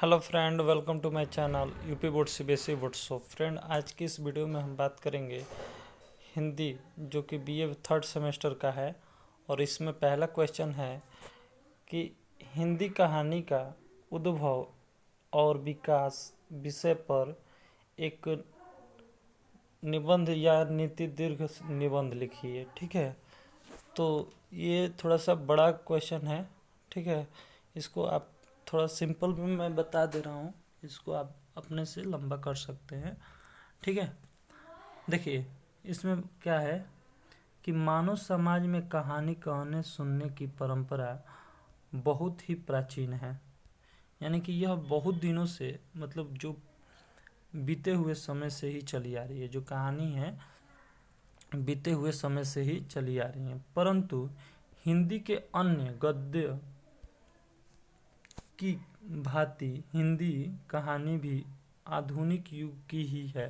Hello friend, welcome to my channel UP board CBSE board show. Friend, आज की इस video में हम बात करेंगे हिंदी, जो कि बीए थर्ड सेमेस्टर का है। और इसमें पहला क्वेश्चन है कि हिंदी कहानी का उद्भव और विकास विषय पर एक निबंध या नीति दीर्घ निबंध लिखिए। ठीक है, तो ये थोड़ा सा बड़ा क्वेश्चन है। ठीक है, इसको आप थोड़ा सिंपल में मैं बता दे रहा हूँ, इसको आप अपने से लंबा कर सकते हैं। ठीक है, देखिए इसमें क्या है कि मानव समाज में कहानी कहने सुनने की परंपरा बहुत ही प्राचीन है। यानी कि यह बहुत दिनों से, मतलब जो बीते हुए समय से ही चली आ रही है। जो कहानी है बीते हुए समय से ही चली आ रही है, परंतु हिंदी के अन्य गद्य की भांति हिंदी कहानी भी आधुनिक युग की ही है।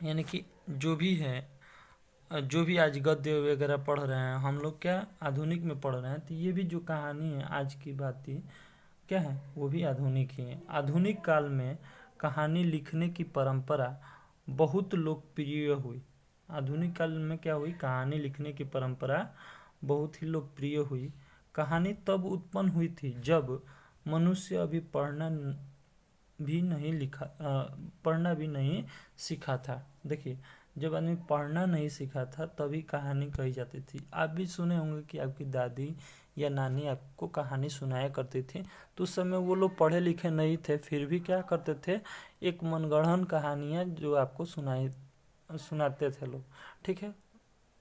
यानी कि जो भी है, जो भी आज गद्य वगैरह पढ़ रहे हैं हम लोग, क्या आधुनिक में पढ़ रहे हैं, तो ये भी जो कहानी है आज की भांति क्या है, वो भी आधुनिक ही है। आधुनिक काल में कहानी लिखने की परंपरा बहुत लोकप्रिय हुई। आधुनिक काल में क्या हुई, कहानी लिखने की परंपरा बहुत ही लोकप्रिय हुई। कहानी तब उत्पन्न हुई थी जब मनुष्य अभी पढ़ना भी नहीं सीखा था। देखिए, जब आदमी पढ़ना नहीं सीखा था तभी कहानी कही जाती थी। आप भी सुने होंगे कि आपकी दादी या नानी आपको कहानी सुनाया करती थी, तो उस समय वो लोग पढ़े लिखे नहीं थे, फिर भी क्या करते थे, एक मनगढ़ंत कहानियाँ जो आपको सुनाते थे लोग। ठीक है,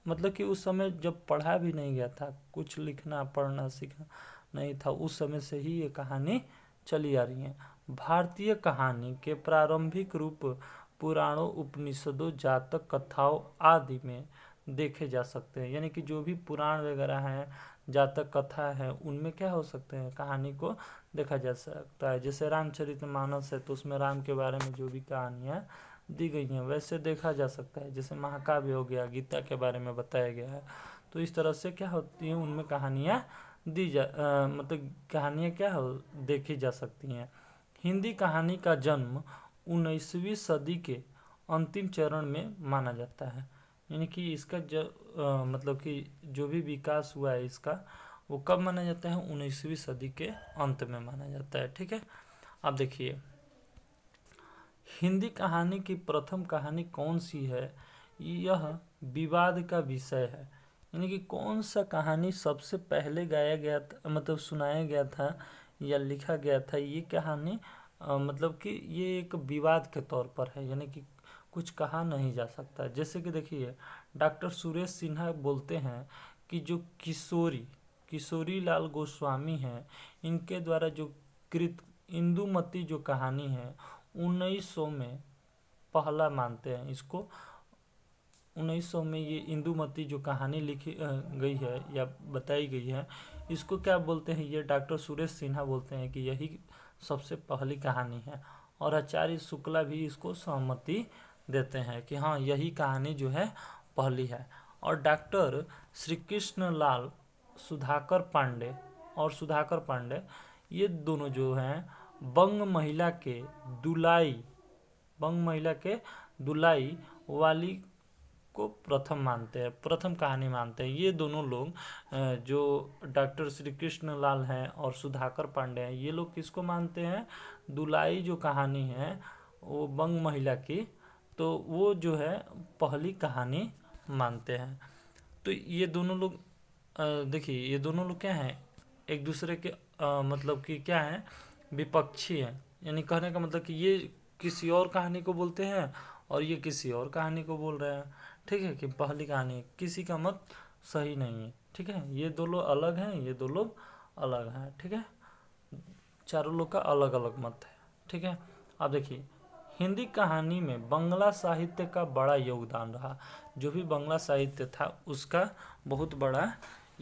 मतलब कि उस समय जब पढ़ा भी नहीं गया था, कुछ लिखना पढ़ना सीखना नहीं था, उस समय से ही ये कहानी चली आ रही है। भारतीय कहानी के प्रारंभिक रूप पुराणों, उपनिषदों, जातक कथाओं आदि में देखे जा सकते हैं। यानी कि जो भी पुराण वगैरह हैं, जातक कथा है, उनमें क्या हो सकते हैं, कहानी को देखा जा सकता है। जैसे रामचरितमानस है, तो उसमें राम के बारे में जो भी कहानियाँ दी गई हैं वैसे देखा जा सकता है। जैसे महाकाव्य हो गया, गीता के बारे में बताया गया है, तो इस तरह से क्या होती है, उनमें कहानियाँ मतलब कहानियाँ क्या हो देखी जा सकती हैं। हिंदी कहानी का जन्म 19वीं सदी के अंतिम चरण में माना जाता है। यानी कि इसका मतलब कि जो भी विकास हुआ है इसका, वो कब माना जाता है, 19वीं सदी के अंत में माना जाता है। ठीक है, अब देखिए हिंदी कहानी की प्रथम कहानी कौन सी है, यह विवाद का विषय है। यानी कि कौन सा कहानी सबसे पहले गाया गया था, मतलब सुनाया गया था या लिखा गया था, ये कहानी मतलब कि ये एक विवाद के तौर पर है। यानी कि कुछ कहा नहीं जा सकता। जैसे कि देखिए, डॉक्टर सुरेश सिन्हा बोलते हैं कि जो किशोरी लाल गोस्वामी हैं, इनके द्वारा जो कृत इंदुमती जो कहानी है 1900 में पहला मानते हैं इसको। 1900 में ये इंदुमती जो कहानी लिखी गई है या बताई गई है, इसको क्या बोलते हैं, ये डॉक्टर सुरेश सिन्हा बोलते हैं कि यही सबसे पहली कहानी है। और आचार्य शुक्ला भी इसको सहमति देते हैं कि हाँ, यही कहानी जो है पहली है। और डॉक्टर श्री कृष्ण लाल सुधाकर पांडे, ये दोनों जो हैं बंग महिला के दुलाई वाली को प्रथम कहानी मानते हैं। ये दोनों लोग जो डॉक्टर श्री कृष्ण लाल हैं और सुधाकर पांडे हैं, ये लोग किसको मानते हैं, दुलाई जो कहानी है वो बंग महिला की, तो वो जो है पहली कहानी मानते हैं। तो ये दोनों लोग देखिए, ये दोनों लोग क्या हैं, एक दूसरे के मतलब कि क्या है, विपक्षी हैं। यानी कहने का मतलब कि ये किसी और कहानी को बोलते हैं और ये किसी और कहानी को बोल रहे हैं। ठीक है, कि पहली कहानी, किसी का मत सही नहीं है। ठीक है, ये दो लोग अलग हैं, ये दो लोग अलग हैं। ठीक है, चारों लोग का अलग अलग मत है। ठीक है, अब देखिए हिंदी कहानी में बंगला साहित्य का बड़ा योगदान रहा। जो भी बंगला साहित्य था उसका बहुत बड़ा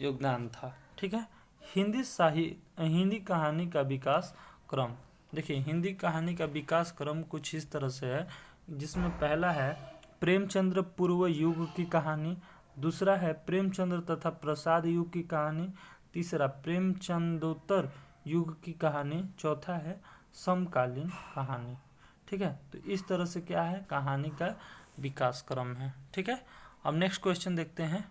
योगदान था। ठीक है, हिंदी कहानी का विकास क्रम, देखिए हिंदी कहानी का विकास क्रम कुछ इस तरह से है, जिसमें पहला है प्रेमचंद्र पूर्व युग की कहानी, दूसरा है प्रेमचंद्र तथा प्रसाद युग की कहानी, तीसरा प्रेमचंदोत्तर युग की कहानी, चौथा है समकालीन कहानी। ठीक है, तो इस तरह से क्या है, कहानी का विकास क्रम है। ठीक है, अब नेक्स्ट क्वेश्चन देखते हैं,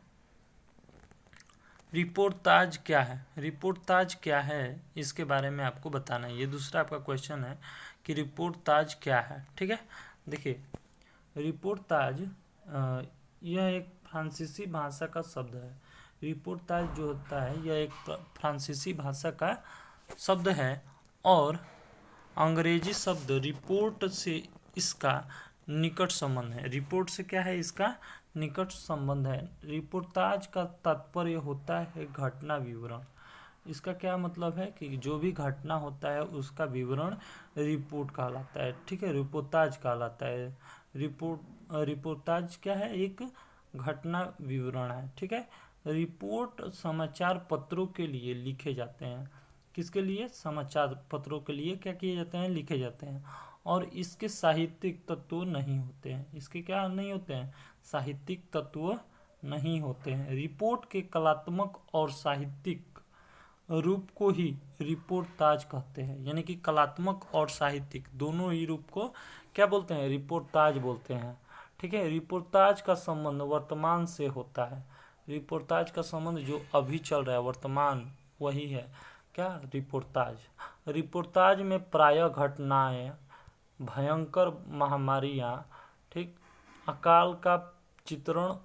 रिपोर्टाज क्या है। रिपोर्टाज क्या है इसके बारे में आपको बताना है। ये दूसरा आपका क्वेश्चन है कि रिपोर्टाज क्या है। ठीक है, देखिए रिपोर्टाज यह एक फ्रांसीसी भाषा का शब्द है। रिपोर्टाज जो होता है यह एक फ्रांसीसी भाषा का शब्द है और अंग्रेजी शब्द रिपोर्ट से इसका निकट संबंध है। रिपोर्ट से क्या है, इसका निकट संबंध है। रिपोर्टाज का तात्पर्य होता है घटना विवरण। इसका क्या मतलब है कि जो भी घटना होता है उसका विवरण रिपोर्ट कहलाता है। ठीक है, रिपोर्टाज कहलाता है। रिपोर्टाज क्या है, एक घटना विवरण है। ठीक है, रिपोर्ट समाचार पत्रों के लिए लिखे जाते हैं। किसके लिए, समाचार पत्रों के लिए क्या किए जाते हैं, लिखे जाते हैं। और इसके साहित्यिक तत्व नहीं होते हैं। इसके क्या नहीं होते हैं, साहित्यिक तत्व नहीं होते हैं। रिपोर्ट के कलात्मक और साहित्यिक रूप को ही रिपोर्टाज कहते हैं। यानी कि कलात्मक और साहित्यिक दोनों ही रूप को क्या बोलते हैं, रिपोर्टाज बोलते हैं। ठीक है, रिपोर्टाज का संबंध वर्तमान से होता है। रिपोर्टाज का संबंध जो अभी चल रहा है वर्तमान, वही है क्या, रिपोर्टाज। रिपोर्टाज में प्रायः घटनाएं, भयंकर महामारियां, ठीक, अकाल का चित्रण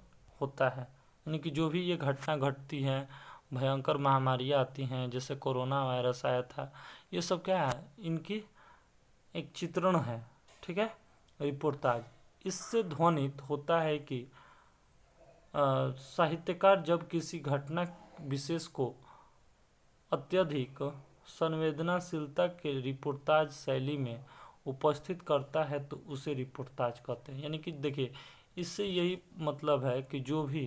होता है। यानी कि जो भी ये घटना घटती है, भयंकर महामारियां आती हैं, जैसे कोरोना वायरस आया था, ये सब क्या है, इनकी एक चित्रण है। ठीक है, रिपोर्टाज। इससे ध्वनित होता है कि साहित्यकार जब किसी घटना विशेष को अत्यधिक संवेदनशीलता के रिपोर्टाज शैली में उपस्थित करता है तो उसे रिपोर्टाज कहते हैं। यानी कि देखिए, इससे यही मतलब है कि जो भी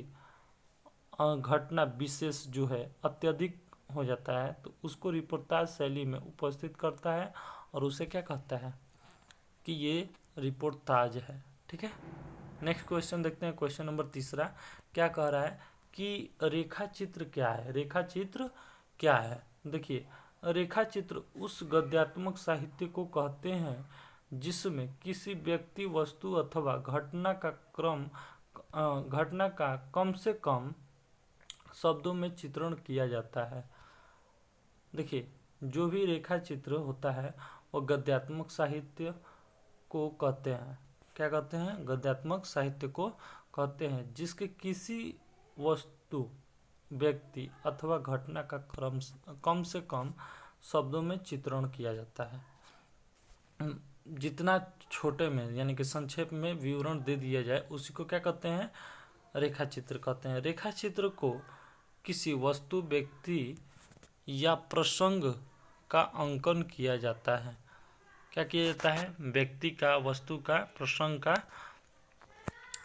घटना विशेष जो है अत्यधिक हो जाता है तो उसको रिपोर्टाज शैली में उपस्थित करता है और उसे क्या कहता है कि ये रिपोर्टाज है। ठीक है, नेक्स्ट क्वेश्चन देखते हैं, क्वेश्चन नंबर तीसरा क्या कह रहा है कि रेखा चित्र क्या है। रेखा चित्र क्या है, देखिए रेखा चित्र उस गद्यात्मक साहित्य को कहते हैं जिसमें किसी व्यक्ति, वस्तु अथवा घटना का कम से कम शब्दों में चित्रण किया जाता है। देखिए जो भी रेखा चित्र होता है वो गद्यात्मक साहित्य को कहते हैं। क्या कहते हैं, गद्यात्मक साहित्य को कहते हैं जिसके किसी वस्तु, व्यक्ति अथवा घटना का कम से कम शब्दों में चित्रण किया जाता है। जितना छोटे में यानी कि संक्षेप में विवरण दे दिया जाए उसी को क्या कहते हैं, रेखा चित्र कहते हैं। रेखा चित्र को किसी वस्तु, व्यक्ति या प्रसंग का अंकन किया जाता है। क्या किया जाता है, व्यक्ति का, वस्तु का, प्रसंग का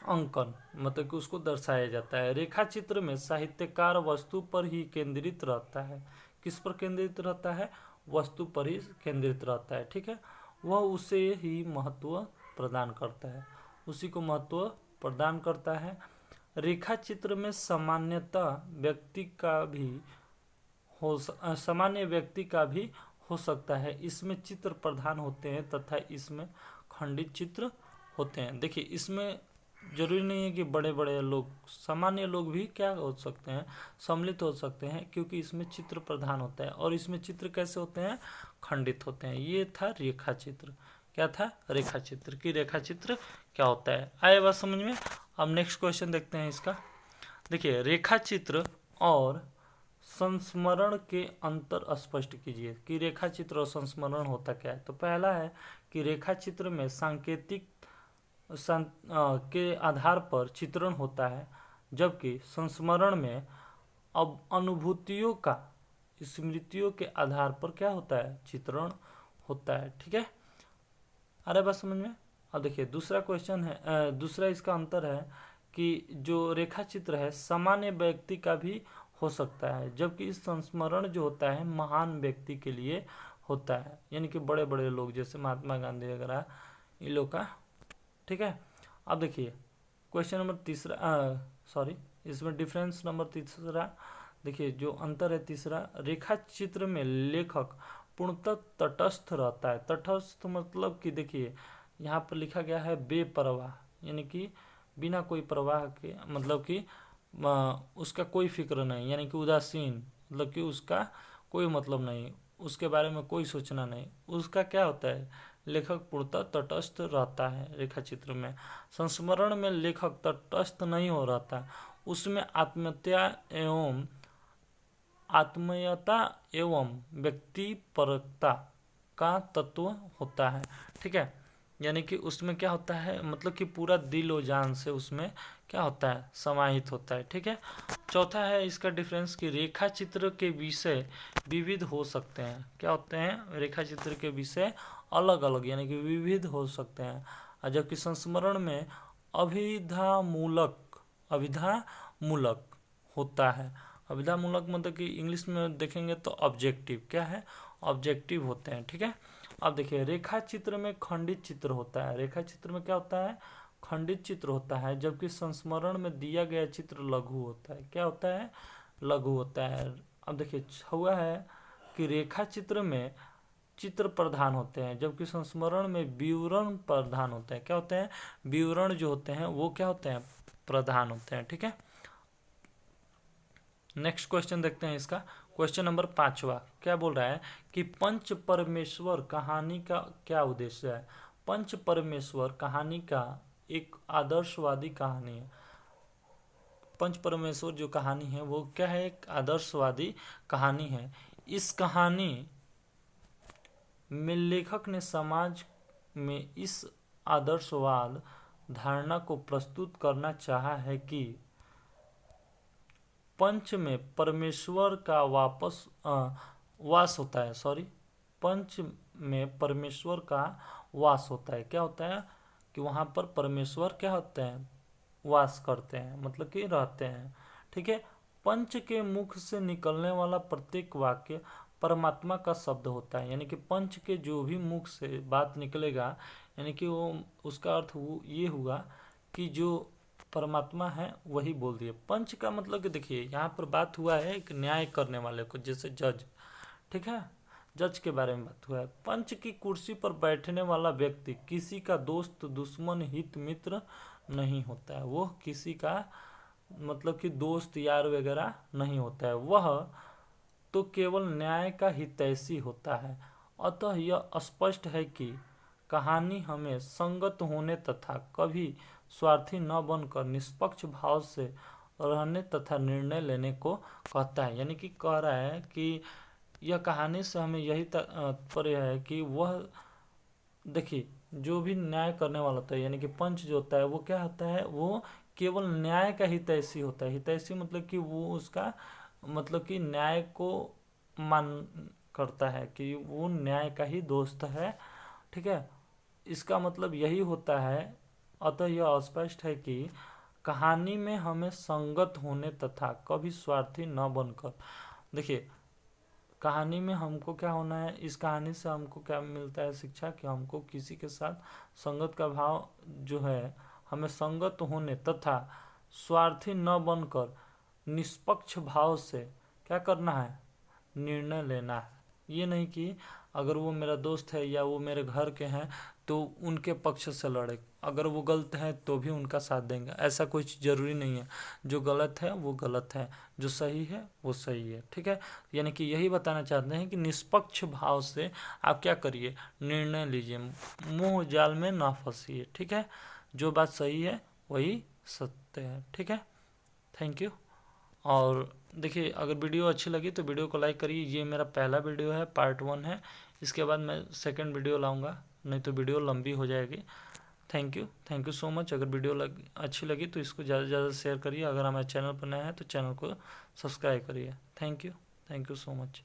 अंकन, मतलब कि उसको दर्शाया जाता है। रेखा चित्र में साहित्यकार वस्तु पर ही केंद्रित रहता है। किस पर केंद्रित रहता है, वस्तु पर ही केंद्रित रहता है। ठीक है, वह उसे ही महत्व प्रदान करता है, उसी को महत्व प्रदान करता है। रेखा चित्र में सामान्यतः सामान्य व्यक्ति का भी हो सकता है। इसमें चित्र प्रधान होते हैं तथा इसमें खंडित चित्र होते हैं। देखिए इसमें जरूरी नहीं है कि बड़े बड़े लोग, सामान्य लोग भी क्या हो सकते हैं, सम्मिलित हो सकते हैं, क्योंकि इसमें चित्र प्रधान होता है। और इसमें चित्र कैसे होते हैं, खंडित होते हैं। ये था रेखा चित्र। क्या था, रेखा चित्र। की रेखा चित्र क्या होता है, आए बात समझ में। अब नेक्स्ट क्वेश्चन देखते हैं इसका। देखिए रेखा चित्र और संस्मरण के अंतर स्पष्ट कीजिए कि रेखा चित्र और संस्मरण होता क्या है। तो पहला है कि रेखा चित्र में सांकेतिक के आधार पर चित्रण होता है, जबकि संस्मरण में अब अनुभूतियों का, स्मृतियों के आधार पर क्या होता है, चित्रण होता है। ठीक है, अरे बात समझ में। अब देखिए दूसरा क्वेश्चन है, दूसरा इसका अंतर है कि जो रेखा चित्र है सामान्य व्यक्ति का भी हो सकता है, जबकि संस्मरण जो होता है महान व्यक्ति के लिए होता है, यानी कि बड़े बड़े लोग जैसे महात्मा गांधी वगैरह, इन लोग का। ठीक है, अब देखिए क्वेश्चन नंबर तीसरा, इसमें डिफरेंस नंबर तीसरा, देखिए जो अंतर है तीसरा, रेखा चित्र में लेखक पूर्णतः तटस्थ रहता है। तटस्थ मतलब कि देखिए यहाँ पर लिखा गया है बेपरवाह, यानी कि बिना कोई प्रवाह के, मतलब कि उसका कोई फिक्र नहीं, यानी कि उदासीन, मतलब कि उसका कोई मतलब नहीं, उसके बारे में कोई सोचना नहीं, उसका क्या होता है, लेखक पूर्णतः तटस्थ रहता है रेखा चित्र में। संस्मरण में लेखक तटस्थ नहीं हो रहता, उसमें आत्मीयता एवं व्यक्तिपरकता का तत्व होता है। ठीक है, यानी कि उसमें क्या होता है, मतलब कि पूरा दिल और जान से उसमें क्या होता है, समाहित होता है। ठीक है, चौथा है इसका डिफरेंस कि रेखा चित्र के विषय विविध हो सकते हैं। क्या होते हैं, रेखा चित्र के विषय अलग अलग यानी कि विविध हो सकते हैं, और जबकि संस्मरण में अभिधामूलक होता है। अभिधामूलक मतलब कि इंग्लिश में देखेंगे तो ऑब्जेक्टिव, क्या है, ऑब्जेक्टिव होते हैं। ठीक है, अब देखिए रेखा चित्र में खंडित चित्र होता है। रेखा चित्र में क्या होता है, खंडित चित्र होता है, जबकि संस्मरण में दिया गया चित्र लघु होता है। क्या होता है, लघु होता है। अब देखिए हुआ है कि रेखा चित्र में चित्र प्रधान होते हैं, जबकि संस्मरण में विवरण प्रधान होते हैं। क्या होते हैं, विवरण जो होते हैं वो क्या होते हैं, प्रधान होते हैं। ठीक है, नेक्स्ट क्वेश्चन देखते हैं इसका। क्वेश्चन नंबर 5वां क्या बोल रहा है कि पंच परमेश्वर कहानी का क्या उद्देश्य है। पंच परमेश्वर कहानी का एक आदर्शवादी कहानी है। पंच परमेश्वर जो कहानी है वो क्या है, एक आदर्शवादी कहानी है। इस कहानी में लेखक ने समाज में इस आदर्शवाद धारणा को प्रस्तुत करना चाहा है कि पंच में परमेश्वर का वास होता है। पंच में परमेश्वर का वास होता है। क्या होता है कि वहाँ पर परमेश्वर क्या होते हैं, वास करते हैं, मतलब कि रहते हैं। ठीक है, पंच के मुख से निकलने वाला प्रत्येक वाक्य परमात्मा का शब्द होता है। यानी कि पंच के जो भी मुख से बात निकलेगा, यानी कि वो उसका अर्थ ये हुआ कि जो परमात्मा है वही बोल दिए। पंच का मतलब कि देखिए यहाँ पर बात हुआ है एक न्याय करने वाले को, जैसे जज। ठीक है, जज के बारे में बात हुआ है। पंच की कुर्सी पर बैठने वाला व्यक्ति किसी का दोस्त, दुश्मन, हित मित्र नहीं होता है। वो किसी का मतलब कि दोस्त यार वगैरह नहीं होता है, वह तो केवल न्याय का हितैषी होता है। अतः यह स्पष्ट है कि कहानी हमें संगत होने तथा कभी स्वार्थी न बनकर निष्पक्ष भाव से रहने तथा निर्णय लेने को कहता है। यानी कि कह रहा है कि यह कहानी से हमें यही तात्पर्य है कि वह देखिए जो भी न्याय करने वाला होता है, यानी कि पंच जो होता है वो क्या होता है, वो केवल न्याय का हितैषी होता है। हितैषी मतलब कि वो उसका मतलब कि न्याय को मान करता है कि वो न्याय का ही दोस्त है। ठीक है, इसका मतलब यही होता है। अतः यह स्पष्ट है कि कहानी में हमें संगत होने तथा कभी स्वार्थी न बनकर, देखिए कहानी में हमको क्या होना है, इस कहानी से हमको क्या मिलता है शिक्षा, कि हमको किसी के साथ संगत का भाव जो है, हमें संगत होने तथा स्वार्थी न बनकर निष्पक्ष भाव से क्या करना है, निर्णय लेना है। ये नहीं कि अगर वो मेरा दोस्त है या वो मेरे घर के हैं तो उनके पक्ष से लड़े, अगर वो गलत है तो भी उनका साथ देंगे, ऐसा कुछ जरूरी नहीं है। जो गलत है वो गलत है, जो सही है वो सही है। ठीक है, यानी कि यही बताना चाहते हैं कि निष्पक्ष भाव से आप क्या करिए, निर्णय लीजिए, मोह जाल में ना फंसिए। ठीक है, जो बात सही है वही सत्य है। ठीक है, थैंक यू। और देखिए अगर वीडियो अच्छी लगी तो वीडियो को लाइक करिए। ये मेरा पहला वीडियो है, पार्ट 1 है। इसके बाद मैं सेकंड वीडियो लाऊंगा, नहीं तो वीडियो लंबी हो जाएगी। Thank you so much. अगर वीडियो अच्छी लगी तो इसको ज़्यादा से ज़्यादा शेयर करिए। अगर हमारे चैनल पर नया है तो चैनल को सब्सक्राइब करिए। Thank you so much.